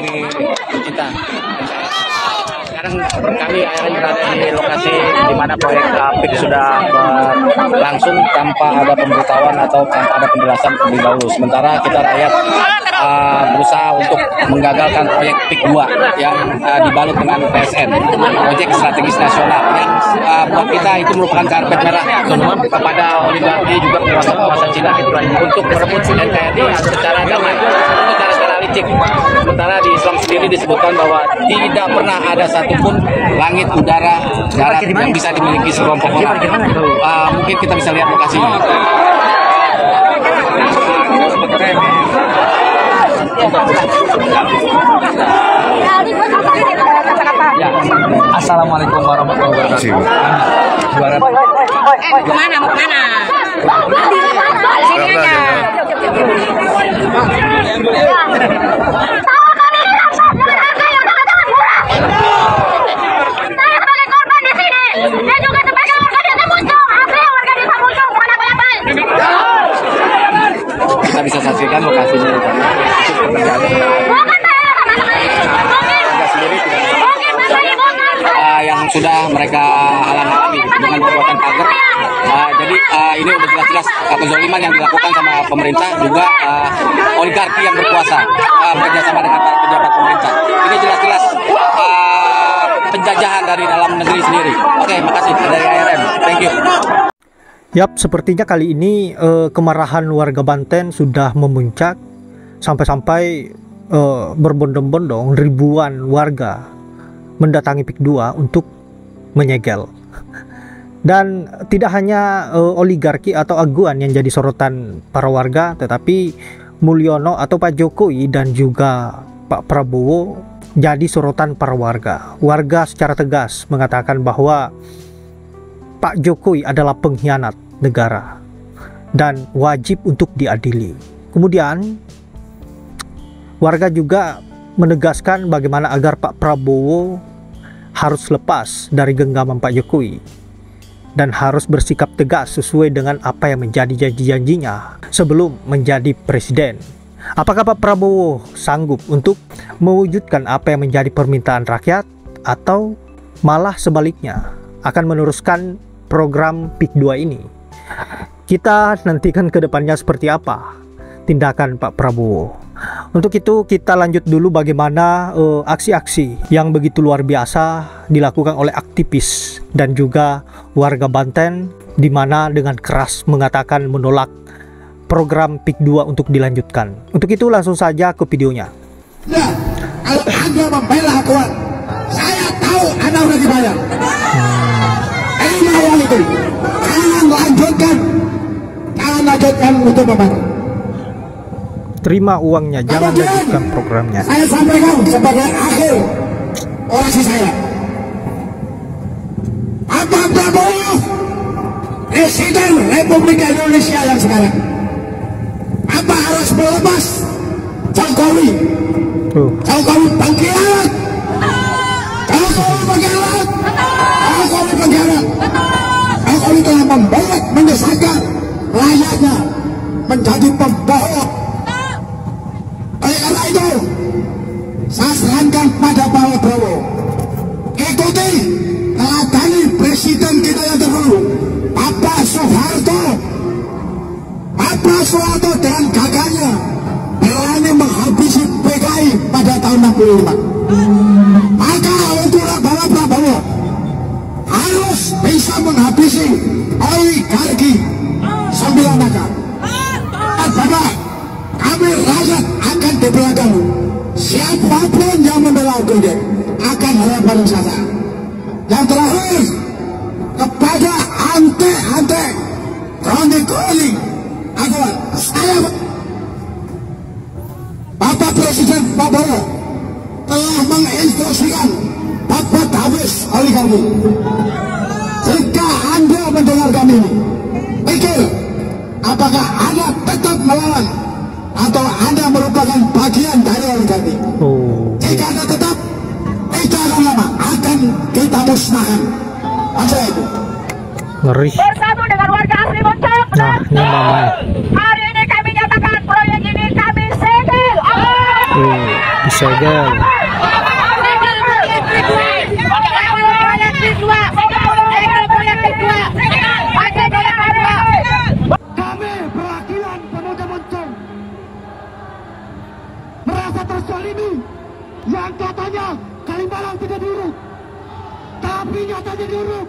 negeri kita. Sekarang kami berada di lokasi di mana proyek PIK sudah berlangsung tanpa ada pemberitahuan atau tanpa ada penjelasan terlebih dahulu. Sementara kita rakyat berusaha untuk menggagalkan proyek PIK 2 yang dibalut dengan PSN, proyek strategis nasional yang buat kita itu merupakan karpet merah kepada oligarki juga penguasa Cina untuk merebut NKRI secara damai, secara licik. Sementara di Islam sendiri disebutkan bahwa tidak pernah ada satupun langit, udara, darat yang bisa dimiliki sekelompok orang. Mungkin kita bisa lihat lokasinya. Ya. Assalamualaikum warahmatullahi wabarakatuh. Kemana? Mau kemana? Sini aja. Saya sebagai korban di sini. Saya juga sebagai warga desa Muncung. Asli warga desa Muncung, bukan apa-apa. Kita bisa saksikan lokasinya di sana. Yang sudah mereka halang-halangi dengan perbuatan pagar. Jadi ini udah jelas-jelas kezaliman yang dilakukan sama pemerintah juga oligarki yang berkuasa bekerjasama dengan para pejabat pemerintah. Ini jelas-jelas penjajahan dari dalam negeri sendiri. Oke, makasih dari ARM. Thank you. Yap, sepertinya kali ini kemarahan warga Banten sudah memuncak sampai-sampai berbondong-bondong ribuan warga mendatangi PIK 2 untuk menyegel. Dan tidak hanya oligarki atau aguan yang jadi sorotan para warga, tetapi Mulyono atau Pak Jokowi dan juga Pak Prabowo jadi sorotan para warga. Warga secara tegas mengatakan bahwa Pak Jokowi adalah pengkhianat negara dan wajib untuk diadili. Kemudian warga juga menegaskan bagaimana agar Pak Prabowo harus lepas dari genggaman Pak Jokowi dan harus bersikap tegas sesuai dengan apa yang menjadi janji-janjinya sebelum menjadi presiden. Apakah Pak Prabowo sanggup untuk mewujudkan apa yang menjadi permintaan rakyat atau malah sebaliknya akan meneruskan program PIK 2 ini? Kita nantikan ke depannya seperti apa tindakan Pak Prabowo. Untuk itu kita lanjut dulu bagaimana aksi-aksi yang begitu luar biasa dilakukan oleh aktivis dan juga warga Banten, di mana dengan keras mengatakan menolak program PIK 2 untuk dilanjutkan. Untuk itu langsung saja ke videonya. Ya, kalau Anda membela akuan, saya tahu Anda udah dibayar. Ini awal itu. Jangan lanjutkan untuk membantu. Terima uangnya, jangan lanjutkan programnya. Saya sampaikan sebagai akhir orasi saya. Pak Prabowo, Presiden Republik Indonesia yang sekarang, apa harus melepas Jokowi? Jokowi pengkhianat. Jokowi pengkhianat. Jokowi pengkhianat. Jokowi telah membuat menyesatkan rakyatnya menjadi pembohong. Oleh karena itu, saya serahkan pada Pak Prabowo, ikuti teladani presiden kita yang terdahulu, Bapak Soeharto. Bapak Soeharto dengan gagahnya berani menghabisi PKI pada tahun 65. Maka untuk Bapak Prabowo harus bisa menghabisi oligarki 9 naga. Bapak, kami rakyat akan di belakang. Siapapun yang membela Gede akan harapan saya. Yang terakhir, kepada ante Roni Kuling, saya Bapak Presiden Prabowo telah menginstruksikan Bapak habis oligarki. Jika Anda mendengarkan ini, pikir apakah Anda tetap melawan atau Anda merupakan bagian dari oligarki. Jika Anda tetap, tidak akan lama akan kita musnahkan. Masa itu ngeri. Bersatu dengan warga asli Muncung. Nah, ini mama. Hari ini kami nyatakan proyek ini kami segel. Bisa disegel. Kami perwakilan pemuda Moncong merasa terzalimi yang katanya Kalimalang tidak diuruk, tapi nyatanya diuruk.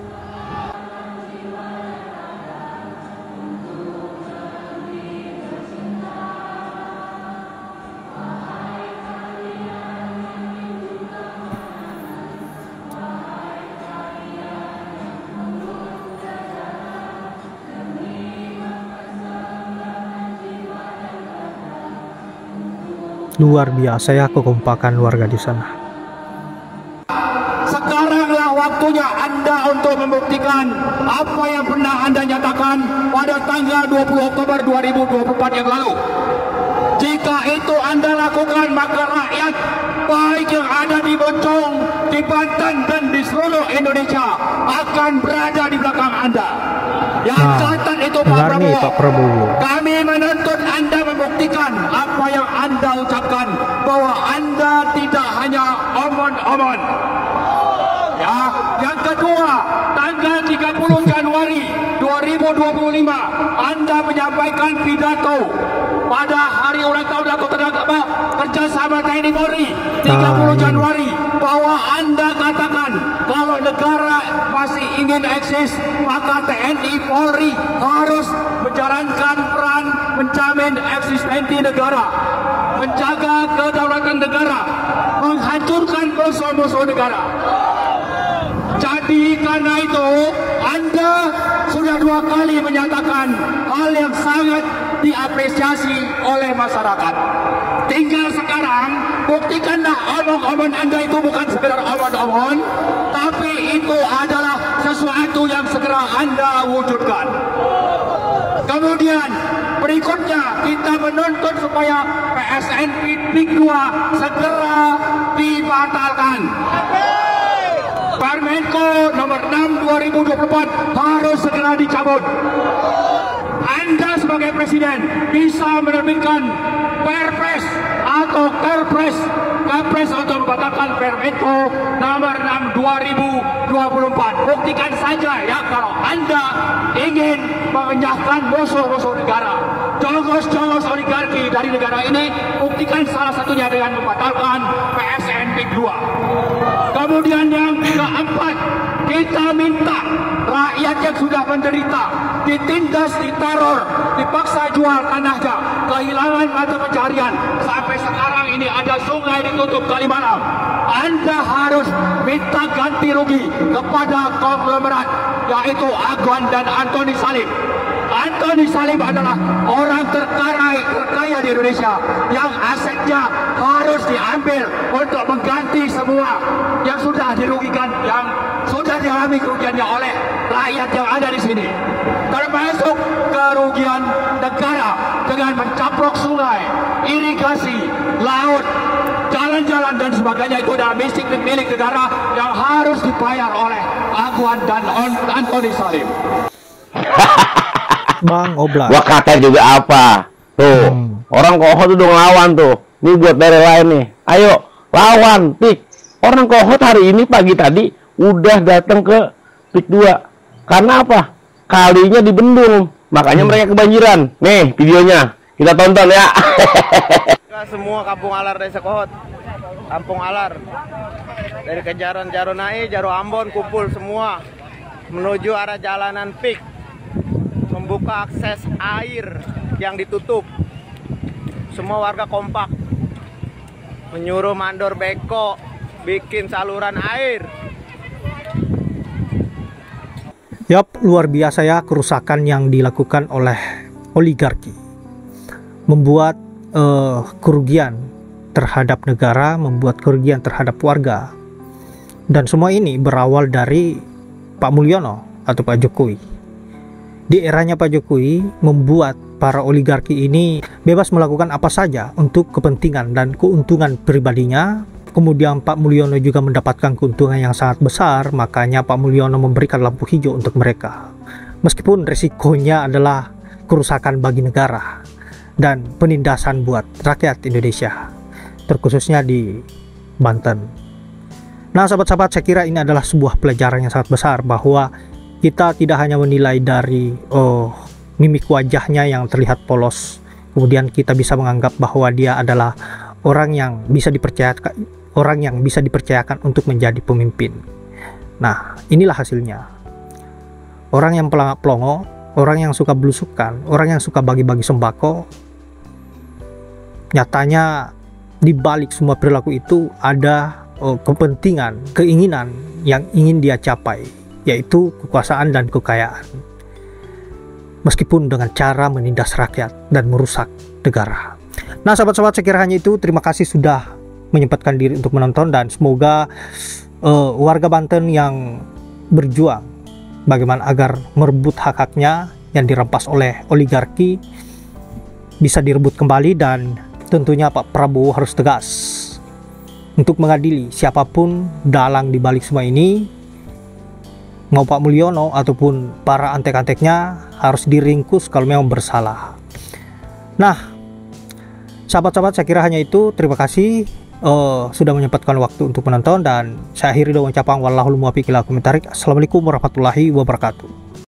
Luar biasa ya kekompakan warga di sana. Sekaranglah waktunya Anda untuk membuktikan apa yang pernah Anda nyatakan pada tanggal 20 Oktober 2024 yang lalu. Jika itu Anda lakukan, maka rakyat baik yang ada di Moncong, di Banten dan di seluruh Indonesia akan berada di belakang Anda. Yang catat itu Pak Prabowo. Kami menuntut Anda membuktikan apa yang Anda ucapkan, bahwa Anda tidak hanya omon-omon. Ya, yang kedua, tanggal 30 Januari 2025 Anda menyampaikan pidato pada hari ulang tahun Laku Tenaga Kerjasama TNI Polri 30 Januari, bahwa Anda katakan kalau negara masih ingin eksis, maka TNI Polri harus menjalankan peran menjamin eksistensi negara, menjaga kedaulatan negara, menghancurkan musuh-musuh negara. Jadi karena itu Anda sudah 2 kali menyatakan hal yang sangat diapresiasi oleh masyarakat. Tinggal sekarang buktikanlah omong-omong Anda itu bukan sekedar omong-omong, tapi itu adalah sesuatu yang segera Anda wujudkan. Kemudian berikutnya kita menuntut supaya PSNP PIK 2 segera dibatalkan. Permenko nomor 6 2024 harus segera dicabut. Anda sebagai presiden bisa menerbitkan Perpres atau Kepres untuk membatalkan Permenko nomor 6 2024. Buktikan saja ya kalau Anda ingin mengenyahkan musuh-musuh negara, jogos-jogos oligarki dari negara ini. Buktikan salah satunya dengan membatalkan PSNP 2. Kemudian yang keempat, kita minta rakyat yang sudah menderita, ditindas, diteror, dipaksa jual tanahnya, kehilangan mata pencarian, sampai sekarang ini ada sungai ditutup Kalimalang. Anda harus minta ganti rugi kepada konglomerat, yaitu Aguan dan Antoni Salim. Antoni Salim adalah orang terkaya di Indonesia yang asetnya harus diambil untuk mengganti semua yang sudah dirugikan, yang sudah dialami kerugiannya oleh rakyat yang ada di sini, termasuk kerugian negara dengan mencaplok sungai, irigasi, laut, jalan-jalan dan sebagainya. Itu adalah milik negara yang harus dibayar oleh Aguan dan Antoni Salim. Bang Oblas. Gua kata juga apa? Tuh, orang Kohot udah ngelawan tuh. Ini buat dari lain nih. Ayo, lawan PIK. Orang Kohot hari ini pagi tadi udah datang ke PIK 2. Karena apa? Kalinya dibendung. Makanya mereka kebanjiran. Nih, videonya. Kita tonton ya. Semua kampung Alar Desa Kohot. Kampung Alar. Dari Kejaran Jaronai, Jaro Ambon kumpul semua menuju arah jalanan PIK. Membuka akses air yang ditutup. Semua warga kompak menyuruh mandor beko bikin saluran air. Yap, luar biasa ya kerusakan yang dilakukan oleh oligarki. Membuat kerugian terhadap negara, membuat kerugian terhadap warga. Dan semua ini berawal dari Pak Mulyono atau Pak Jokowi. Di eranya Pak Jokowi membuat para oligarki ini bebas melakukan apa saja untuk kepentingan dan keuntungan pribadinya. Kemudian Pak Mulyono juga mendapatkan keuntungan yang sangat besar, makanya Pak Mulyono memberikan lampu hijau untuk mereka. Meskipun resikonya adalah kerusakan bagi negara dan penindasan buat rakyat Indonesia. terkhususnya di Banten. Nah, sahabat-sahabat, saya kira ini adalah sebuah pelajaran yang sangat besar, bahwa kita tidak hanya menilai dari mimik wajahnya yang terlihat polos, kemudian kita bisa menganggap bahwa dia adalah orang yang bisa dipercayakan untuk menjadi pemimpin. Nah, inilah hasilnya. Orang yang pelongo, orang yang suka belusukan, orang yang suka bagi-bagi sembako, nyatanya di balik semua perilaku itu ada kepentingan, keinginan yang ingin dia capai, yaitu kekuasaan dan kekayaan, meskipun dengan cara menindas rakyat dan merusak negara. Nah, sahabat-sahabat, saya kira hanya itu. Terima kasih sudah menyempatkan diri untuk menonton, dan semoga warga Banten yang berjuang bagaimana agar merebut hak-haknya yang dirampas oleh oligarki bisa direbut kembali, dan tentunya Pak Prabowo harus tegas untuk mengadili siapapun dalang di balik semua ini. Mau Pak Mulyono ataupun para antek-anteknya harus diringkus kalau memang bersalah. Nah, sahabat-sahabat, saya kira hanya itu. Terima kasih sudah menyempatkan waktu untuk menonton, dan saya akhiri dengan ucapan wallahul muwaffiq ila aqwamit thoriq. Assalamualaikum warahmatullahi wabarakatuh.